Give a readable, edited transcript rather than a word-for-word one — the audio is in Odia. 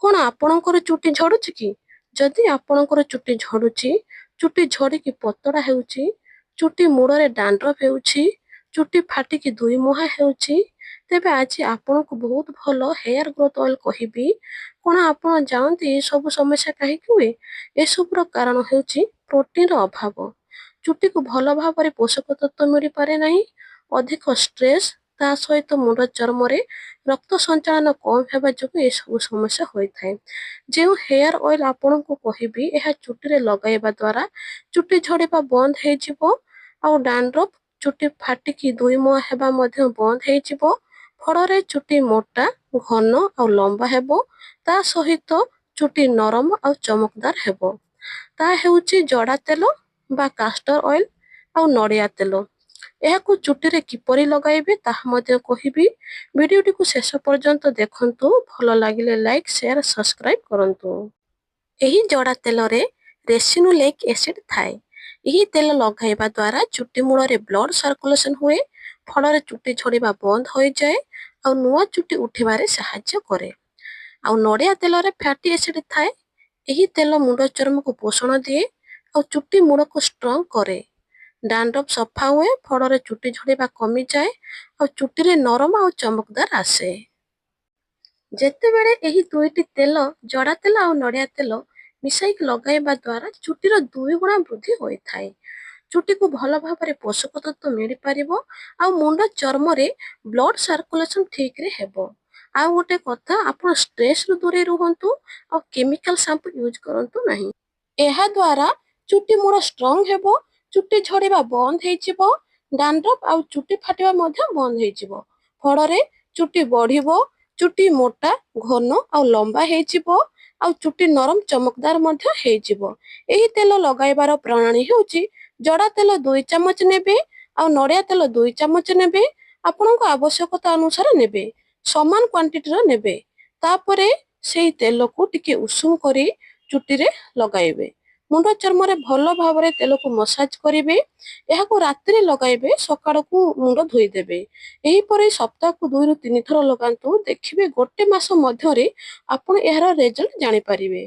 କଣ ଆପଣଙ୍କର ଚୁଟି ଝଡୁଛି କି? ଯଦି ଆପଣଙ୍କର ଚୁଟି ଝଡୁଛି, ଚୁଟି ଝଡିକି ପତଳା ହେଉଛି, ଚୁଟି ମୂଳରେ ଡାଣ୍ଡ୍ରଫ ହେଉଛି, ଚୁଟି ଫାଟିକି ଦୁଇ ମୁହାଁ ହେଉଛି, ତେବେ ଆଜି ଆପଣଙ୍କୁ ବହୁତ ଭଲ ହେୟାର ଗ୍ରୋଥ ଅଏଲ କହିବି। କଣ ଆପଣ ଜାଣନ୍ତି ଏସବୁ ସମସ୍ୟା କାହିଁକି ହୁଏ? ଏସବୁର କାରଣ ହେଉଛି ପ୍ରୋଟିନର ଅଭାବ। ଚୁଟିକୁ ଭଲ ଭାବରେ ପୋଷକ ତତ୍ତ୍ୱ ମିଳିପାରେ ନାହିଁ। ଅଧିକ ଷ୍ଟ୍ରେସ୍, ତା ସହିତ ମୁଣ୍ଡ ଚର୍ମରେ ରକ୍ତ ସଞ୍ଚାଳନ କମ୍ ହେବା ଯୋଗୁଁ ଏସବୁ ସମସ୍ୟା ହୋଇଥାଏ। ଯେଉଁ ହେୟାର ଅଏଲ ଆପଣଙ୍କୁ କହିବି, ଏହା ଚୁଟିରେ ଲଗାଇବା ଦ୍ୱାରା ଚୁଟି ଝଡ଼ିବା ବନ୍ଦ ହେଇଯିବ, ଆଉ ଡାଣ୍ଡ୍ରଫ, ଚୁଟି ଫାଟିକି ଦୁଇ ମୁହାଁ ହେବା ମଧ୍ୟ ବନ୍ଦ ହେଇଯିବ। ଫଳରେ ଚୁଟି ମୋଟା, ଘନ ଆଉ ଲମ୍ବା ହେବ। ତା ସହିତ ଚୁଟି ନରମ ଆଉ ଚମକଦାର ହେବ। ତାହା ହେଉଛି ଜଡ଼ା ତେଲ ବା କାଷ୍ଟର ଅଏଲ ଆଉ ନଡ଼ିଆ ତେଲ। ଏହାକୁ ଚୁଟିରେ କିପରି ଲଗାଇବେ ତାହା ମଧ୍ୟ କହିବି। ଭିଡିଓଟିକୁ ଶେଷ ପର୍ଯ୍ୟନ୍ତ ଦେଖନ୍ତୁ। ଭଲ ଲାଗିଲେ ଲାଇକ୍, ସେୟାର, ସବସ୍କ୍ରାଇବ କରନ୍ତୁ। ଏହି ଜଡ଼ା ତେଲରେ ରେସିନୋଲେଇକ ଏସିଡ ଥାଏ। ଏହି ତେଲ ଲଗାଇବା ଦ୍ୱାରା ଚୁଟି ମୂଳରେ ବ୍ଲଡ ସର୍କୁଲେସନ ହୁଏ। ଫଳରେ ଚୁଟି ଝଡ଼ିବା ବନ୍ଦ ହୋଇଯାଏ ଆଉ ନୂଆ ଚୁଟି ଉଠିବାରେ ସାହାଯ୍ୟ କରେ। ଆଉ ନଡ଼ିଆ ତେଲରେ ଫ୍ୟାଟି ଏସିଡ ଥାଏ। ଏହି ତେଲ ମୁଣ୍ଡ ଚର୍ମକୁ ପୋଷଣ ଦିଏ ଆଉ ଚୁଟି ମୂଳକୁ ଷ୍ଟ୍ରଙ୍ଗ କରେ। ଡାଣ୍ଡ୍ରଫ ସଫା ହୁଏ, ଫଳରେ ଚୁଟି ଝଡ଼ିବା କମିଯାଏ ଆଉ ଚୁଟିରେ ନରମ ଆଉ ଚମକଦାର ଆସେ। ଯେତେବେଳେ ଏହି ଦୁଇଟି ତେଲ, ଜଡ଼ା ତେଲ ଆଉ ନଡ଼ିଆ ତେଲ ମିଶାଇକି ଲଗାଇବା ଦ୍ୱାରା ଚୁଟିର 2 ଗୁଣା ବୃଦ୍ଧି ହୋଇଥାଏ। ଚୁଟିକୁ ଭଲ ଭାବରେ ପୋଷକ ତତ୍ତ୍ୱ ମିଳିପାରିବ ଆଉ ମୁଣ୍ଡ ଚର୍ମରେ ବ୍ଲଡ ସର୍କୁଲେସନ ଠିକରେ ହେବ। ଆଉ ଗୋଟେ କଥା, ଆପଣ ଷ୍ଟ୍ରେସରୁ ଦୂରେଇ ରୁହନ୍ତୁ ଆଉ କେମିକାଲ ସାମ୍ପୁ ୟୁଜ କରନ୍ତୁ ନାହିଁ। ଏହା ଦ୍ୱାରା ଚୁଟି ମୂଳ ଷ୍ଟ୍ରଙ୍ଗ ହେବ, ଚୁଟି ଝଡ଼ିବା ବନ୍ଦ ହେଇଯିବ, ଡାଣ୍ଡ୍ରଫ ଆଉ ଚୁଟି ଫାଟିବା ମଧ୍ୟ ବନ୍ଦ ହେଇଯିବ। ଫଳରେ ଚୁଟି ବଢିବ, ଚୁଟି ମୋଟା, ଘନ ଆଉ ଲମ୍ବା ହେଇଯିବ ଆଉ ଚୁଟି ନରମ ଚମକଦାର ମଧ୍ୟ ହେଇଯିବ। ଏହି ତେଲ ଲଗାଇବାର ପ୍ରଣାଳୀ ହେଉଛି, ଜଡ଼ା ତେଲ 2 ଚାମଚ ନେବେ ଆଉ ନଡ଼ିଆ ତେଲ 2 ଚାମଚ ନେବେ। ଆପଣଙ୍କ ଆବଶ୍ୟକତା ଅନୁସାରେ ନେବେ, ସମାନ କ୍ୱାଣ୍ଟିଟିର ନେବେ। ତାପରେ ସେଇ ତେଲକୁ ଟିକେ ଉଷୁମ କରି ଚୁଟିରେ ଲଗାଇବେ। ମୁଣ୍ଡ ଚର୍ମରେ ଭଲ ଭାବରେ ତେଲକୁ ମସାଜ କରିବେ। ଏହାକୁ ରାତିରେ ଲଗାଇବେ, ସକାଳକୁ ମୁଣ୍ଡ ଧୋଇଦେବେ। ଏହିପରି ସପ୍ତାହକୁ 2 ରୁ 3 ଥର ଲଗାନ୍ତୁ। ଦେଖିବେ ଗୋଟେ ମାସ ମଧ୍ୟରେ ଆପଣ ଏହାର ରେଜଲ୍ଟ ଜାଣିପାରିବେ।